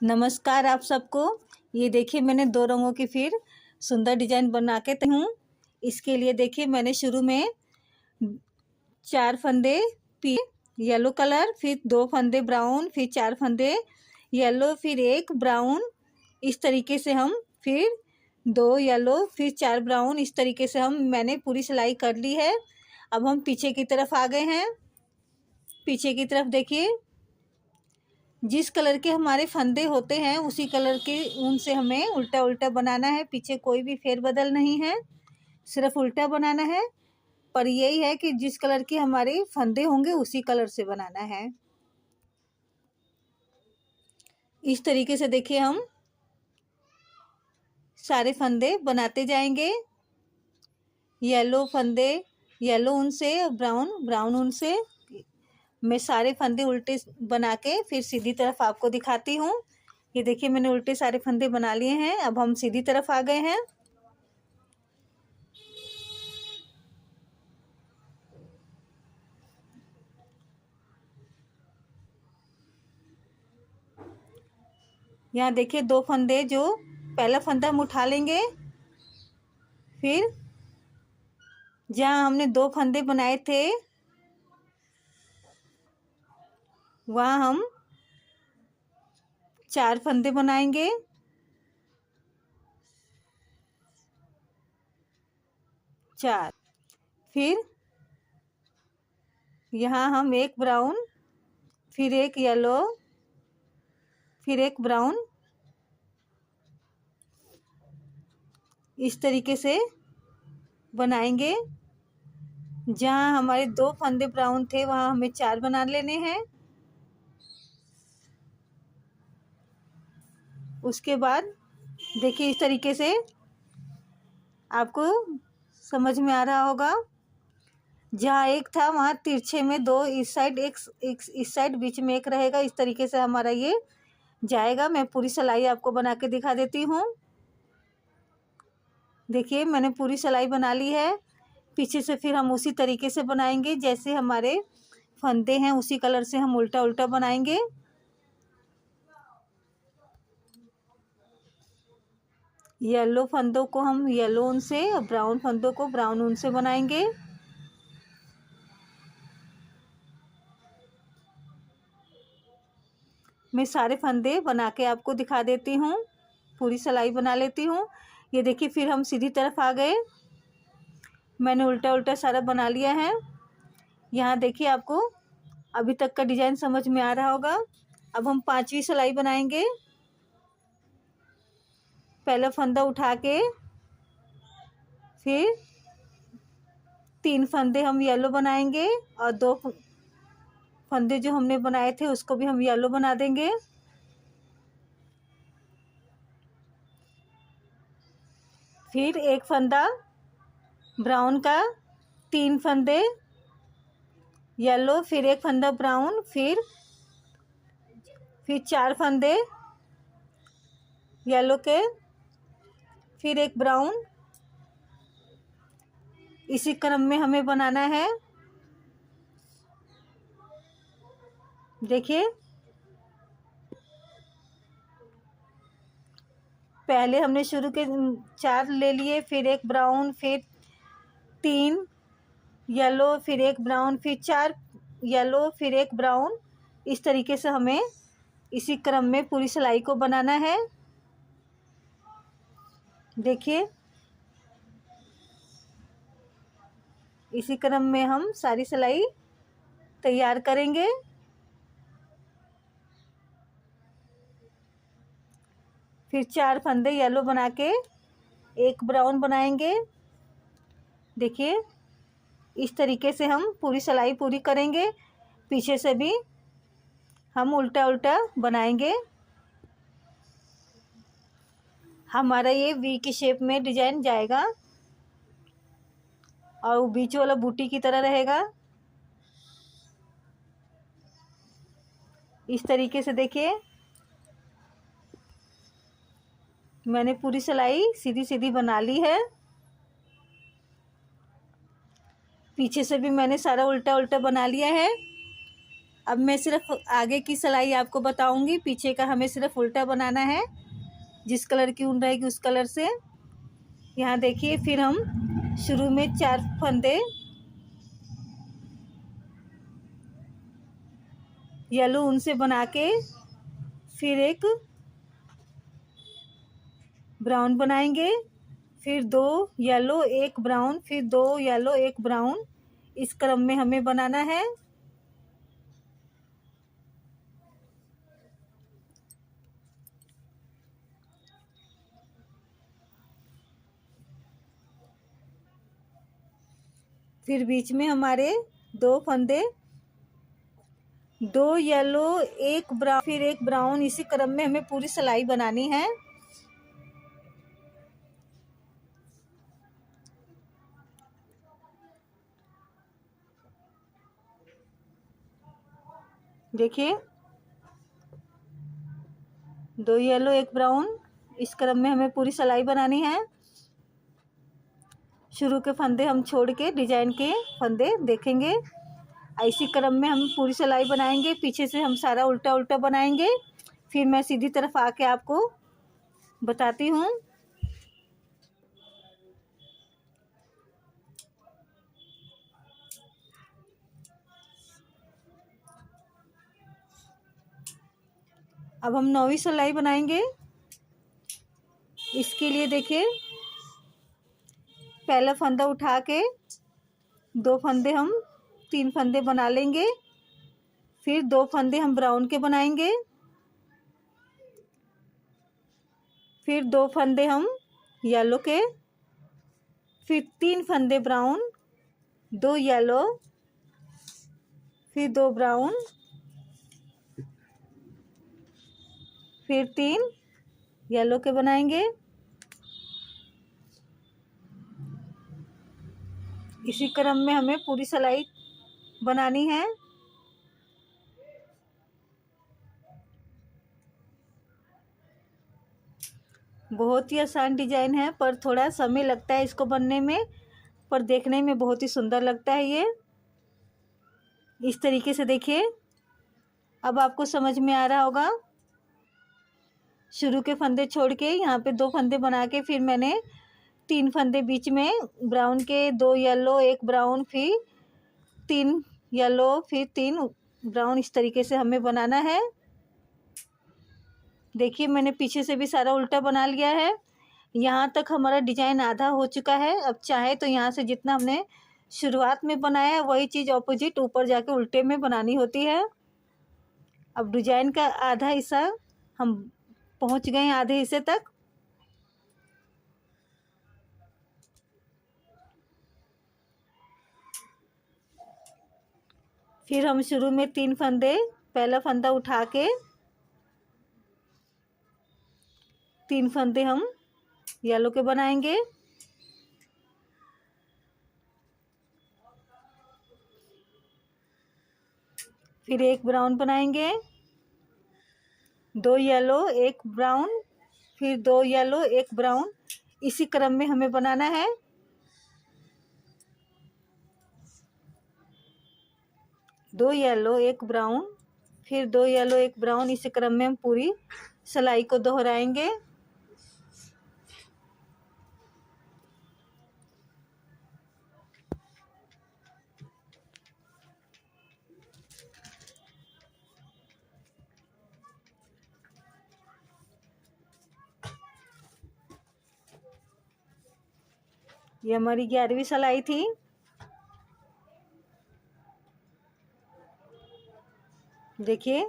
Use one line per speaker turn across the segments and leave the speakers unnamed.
नमस्कार आप सबको। ये देखिए मैंने दो रंगों की फिर सुंदर डिजाइन बना के हूँ। इसके लिए देखिए मैंने शुरू में 4 फंदे येलो कलर, फिर 2 फंदे ब्राउन, फिर 4 फंदे येलो, फिर 1 ब्राउन। इस तरीके से हम फिर 2 येलो, फिर 4 ब्राउन, इस तरीके से मैंने पूरी सिलाई कर ली है। अब हम पीछे की तरफ आ गए हैं। पीछे की तरफ देखिए, जिस कलर के हमारे फंदे होते हैं उसी कलर के ऊन से हमें उल्टा उल्टा बनाना है। पीछे कोई भी फेरबदल नहीं है, सिर्फ उल्टा बनाना है। पर यही है कि जिस कलर के हमारे फंदे होंगे उसी कलर से बनाना है। इस तरीके से देखिए हम सारे फंदे बनाते जाएंगे। येलो फंदे येलो ऊन से, ब्राउन ब्राउन ऊन से मैं सारे फंदे उल्टे बना के फिर सीधी तरफ आपको दिखाती हूँ। ये देखिए मैंने उल्टे सारे फंदे बना लिए हैं। अब हम सीधी तरफ आ गए हैं। यहाँ देखिए 2 फंदे, जो पहला फंदा हम उठा लेंगे, फिर जहाँ हमने 2 फंदे बनाए थे वहाँ हम 4 फंदे बनाएंगे। फिर यहाँ हम 1 ब्राउन, फिर 1 येलो, फिर 1 ब्राउन, इस तरीके से बनाएंगे। जहाँ हमारे 2 फंदे ब्राउन थे वहाँ हमें 4 बना लेने हैं। उसके बाद देखिए इस तरीके से आपको समझ में आ रहा होगा। जहाँ 1 था वहाँ तिरछे में 2 इस साइड, एक इस साइड, बीच में 1 रहेगा। इस तरीके से हमारा ये जाएगा। मैं पूरी सिलाई आपको बना के दिखा देती हूँ। देखिए मैंने पूरी सिलाई बना ली है। पीछे से फिर हम उसी तरीके से बनाएंगे जैसे हमारे फंदे हैं, उसी कलर से हम उल्टा उल्टा बनाएंगे। येलो फंदों को हम येलो ऊन से और ब्राउन फंदों को ब्राउन ऊन से बनाएंगे। मैं सारे फंदे बना के आपको दिखा देती हूँ। पूरी सिलाई बना लेती हूँ। ये देखिए फिर हम सीधी तरफ आ गए। मैंने उल्टा उल्टा सारा बना लिया है। यहाँ देखिए आपको अभी तक का डिजाइन समझ में आ रहा होगा। अब हम 5वीं सिलाई बनाएंगे। पहला फंदा उठा के फिर 3 फंदे हम येलो बनाएंगे और 2 फंदे जो हमने बनाए थे उसको भी हम येलो बना देंगे। फिर 1 फंदा ब्राउन का, 3 फंदे येलो, फिर 1 फंदा ब्राउन, फिर 4 फंदे येलो के, फिर 1 ब्राउन। इसी क्रम में हमें बनाना है। देखिए पहले हमने शुरू के 4 ले लिए, फिर 1 ब्राउन, फिर 3 येलो, फिर 1 ब्राउन, फिर 4 येलो, फिर 1 ब्राउन। इस तरीके से हमें इसी क्रम में पूरी सिलाई को बनाना है। देखिए इसी क्रम में हम सारी सिलाई तैयार करेंगे। फिर 4 फंदे येलो बना के 1 ब्राउन बनाएंगे। देखिए इस तरीके से हम पूरी सिलाई पूरी करेंगे। पीछे से भी हम उल्टा उल्टा बनाएंगे। हमारा ये वी की शेप में डिजाइन जाएगा और बीच वाला बूटी की तरह रहेगा। इस तरीके से देखिए मैंने पूरी सिलाई सीधी सीधी बना ली है। पीछे से भी मैंने सारा उल्टा उल्टा बना लिया है। अब मैं सिर्फ आगे की सिलाई आपको बताऊंगी, पीछे का हमें सिर्फ उल्टा बनाना है। जिस कलर की ऊन रहेगी उस कलर से। यहाँ देखिए, फिर हम शुरू में 4 फंदे येलो ऊन से बना के फिर एक ब्राउन बनाएंगे, फिर 2 येलो 1 ब्राउन, फिर 2 येलो 1 ब्राउन, इस क्रम में हमें बनाना है। फिर बीच में हमारे 2 फंदे, 2 येलो 1 ब्राउन, फिर 1 ब्राउन, इसी क्रम में हमें पूरी सिलाई बनानी है। देखिए, 2 येलो 1 ब्राउन, इस क्रम में हमें पूरी सिलाई बनानी है। शुरू के फंदे हम छोड़ के डिजाइन के फंदे देखेंगे। इसी क्रम में हम पूरी सिलाई बनाएंगे। पीछे से हम सारा उल्टा उल्टा बनाएंगे, फिर मैं सीधी तरफ आके आपको बताती हूँ। अब हम 9वीं सिलाई बनाएंगे। इसके लिए देखिए, पहला फंदा उठा के 2 फंदे हम 3 फंदे बना लेंगे, फिर 2 फंदे हम ब्राउन के बनाएंगे, फिर 2 फंदे हम येलो के, फिर 3 फंदे ब्राउन, 2 येलो, फिर 2 ब्राउन, फिर 3 येलो के बनाएंगे। इसी क्रम में हमें पूरी सिलाई बनानी है। बहुत ही आसान डिजाइन है, पर थोड़ा समय लगता है इसको बनने में, पर देखने में बहुत ही सुंदर लगता है ये। इस तरीके से देखिए, अब आपको समझ में आ रहा होगा। शुरू के फंदे छोड़ के यहाँ पे 2 फंदे बना के फिर मैंने 3 फंदे बीच में ब्राउन के, 2 येलो 1 ब्राउन, फिर 3 येलो, फिर 3 ब्राउन, इस तरीके से हमें बनाना है। देखिए, मैंने पीछे से भी सारा उल्टा बना लिया है। यहाँ तक हमारा डिजाइन आधा हो चुका है। अब चाहे तो यहाँ से जितना हमने शुरुआत में बनाया है वही चीज़ ऑपोजिट ऊपर जाके उल्टे में बनानी होती है। अब डिजाइन का आधा हिस्सा हम पहुँच गए हैं, आधे हिस्से तक। फिर हम शुरू में 3 फंदे, पहला फंदा उठा के 3 फंदे हम येलो के बनाएंगे, फिर 1 ब्राउन बनाएंगे, 2 येलो 1 ब्राउन, फिर 2 येलो 1 ब्राउन, इसी क्रम में हमें बनाना है। दो येलो 1 ब्राउन, फिर 2 येलो 1 ब्राउन, इसी क्रम में हम पूरी सिलाई को दोहराएंगे। ये हमारी 11वीं सिलाई थी। देखिए,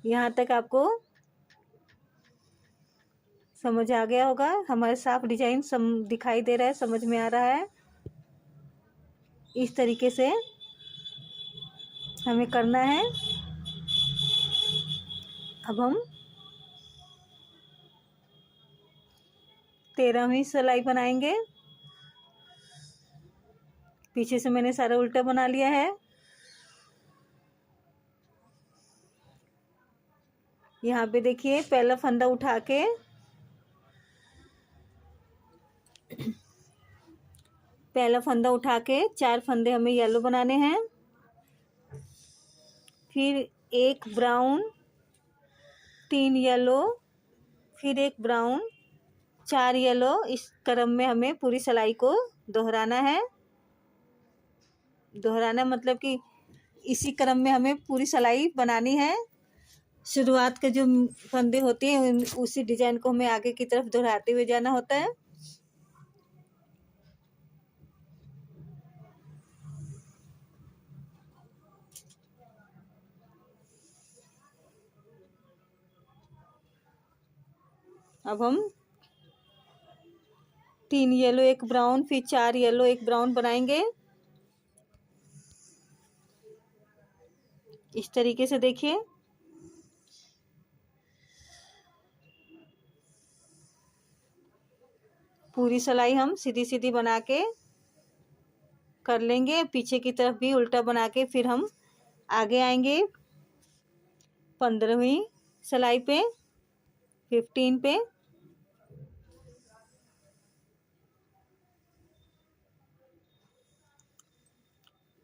यहाँ तक आपको समझ आ गया होगा। हमारे साफ डिजाइन दिखाई दे रहा है, समझ में आ रहा है। इस तरीके से हमें करना है। अब हम 13वीं सिलाई बनाएंगे। पीछे से मैंने सारा उल्टा बना लिया है। यहाँ पे देखिए, पहला फंदा उठा के पहला फंदा उठा के 4 फंदे हमें येलो बनाने हैं, फिर एक ब्राउन, 3 येलो, फिर एक ब्राउन, 4 येलो। इस क्रम में हमें पूरी सिलाई को दोहराना है। दोहराना मतलब कि इसी क्रम में हमें पूरी सिलाई बनानी है। शुरुआत के जो फंदे होते हैं उसी डिजाइन को हमें आगे की तरफ दोहराते हुए जाना होता है। अब हम 3 येलो, 1 ब्राउन, फिर 4 येलो, 1 ब्राउन बनाएंगे। इस तरीके से देखिए। पूरी सिलाई हम सीधी सीधी बना के कर लेंगे। पीछे की तरफ भी उल्टा बना के फिर हम आगे आएंगे 15वीं सिलाई पे, 15 पे।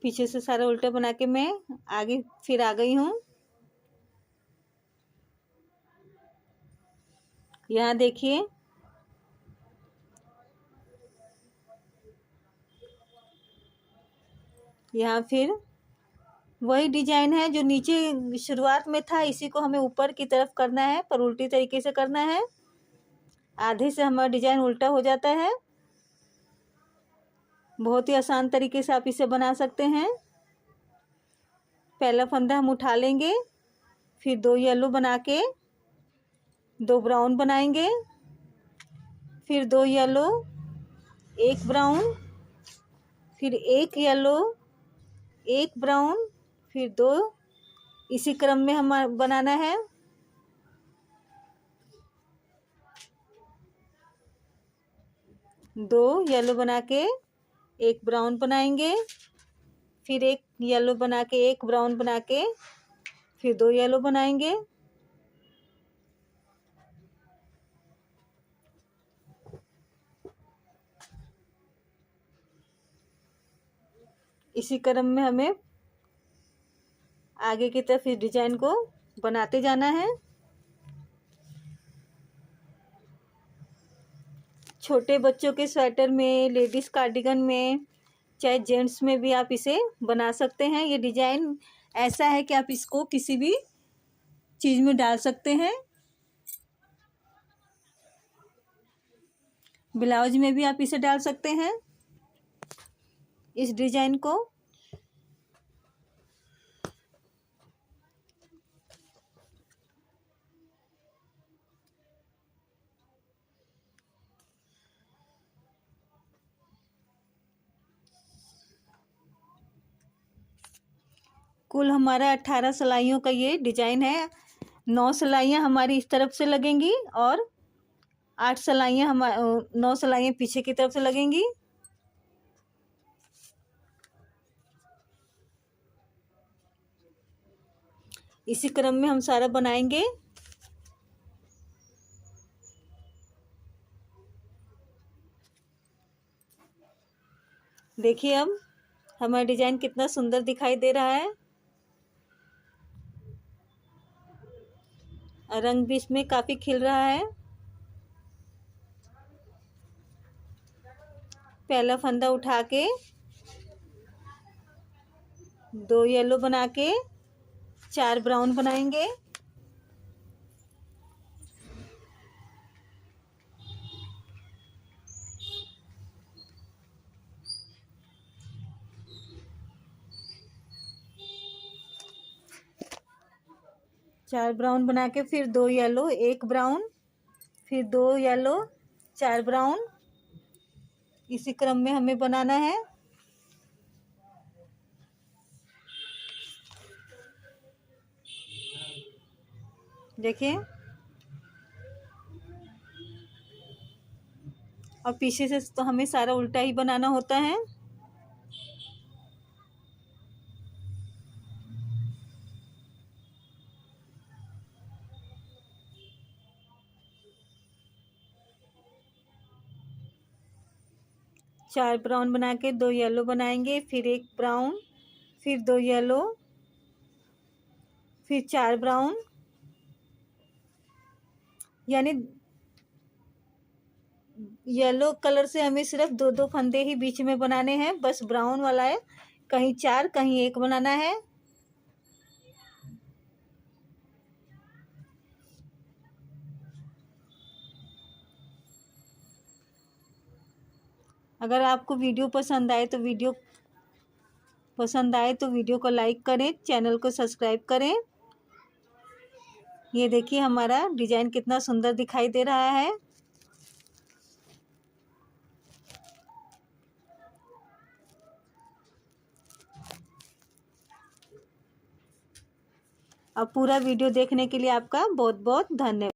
पीछे से सारा उल्टा बना के मैं आगे फिर आ गई हूँ। यहाँ देखिए, यहाँ फिर वही डिजाइन है जो नीचे शुरुआत में था, इसी को हमें ऊपर की तरफ करना है, पर उल्टी तरीके से करना है। आधे से हमारा डिजाइन उल्टा हो जाता है। बहुत ही आसान तरीके से आप इसे बना सकते हैं। पहला फंदा हम उठा लेंगे, फिर 2 येलो बना के 2 ब्राउन बनाएंगे, फिर 2 येलो, 1 ब्राउन, फिर 1 येलो, 1 ब्राउन, फिर 2। इसी क्रम में हम बनाना है। दो येलो बना के 1 ब्राउन बनाएंगे, फिर 1 येलो बना के 1 ब्राउन बना के फिर 2 येलो बनाएंगे। इसी क्रम में हमें आगे की तरफ इस डिजाइन को बनाते जाना है। छोटे बच्चों के स्वेटर में, लेडीज कार्डिगन में, चाहे जेंट्स में भी आप इसे बना सकते हैं। ये डिजाइन ऐसा है कि आप इसको किसी भी चीज में डाल सकते हैं। ब्लाउज में भी आप इसे डाल सकते हैं, इस डिजाइन को। कुल हमारा 18 सिलाइयों का ये डिजाइन है। 9 सिलाइयाँ हमारी इस तरफ से लगेंगी और 8 सिलाइयाँ 9 सिलाइयाँ पीछे की तरफ से लगेंगी। इसी क्रम में हम सारा बनाएंगे। देखिए अब हमारा डिजाइन कितना सुंदर दिखाई दे रहा है। रंग भी इसमें काफी खिल रहा है। पहला फंदा उठा के 2 येलो बना के 4 ब्राउन बनाएंगे। चार ब्राउन बना के फिर 2 येलो, 1 ब्राउन, फिर 2 येलो, 4 ब्राउन। इसी क्रम में हमें बनाना है। देखिए, और पीछे से तो हमें सारा उल्टा ही बनाना होता है। 4 ब्राउन बना के 2 येलो बनाएंगे, फिर 1 ब्राउन, फिर 2 येलो, फिर 4 ब्राउन, यानी येलो कलर से हमें सिर्फ 2-2 फंदे ही बीच में बनाने हैं, बस ब्राउन वाला है, कहीं 4 कहीं 1 बनाना है। अगर आपको वीडियो पसंद आए तो वीडियो को लाइक करें, चैनल को सब्सक्राइब करें। ये देखिए हमारा डिजाइन कितना सुंदर दिखाई दे रहा है। अब पूरा वीडियो देखने के लिए आपका बहुत बहुत धन्यवाद।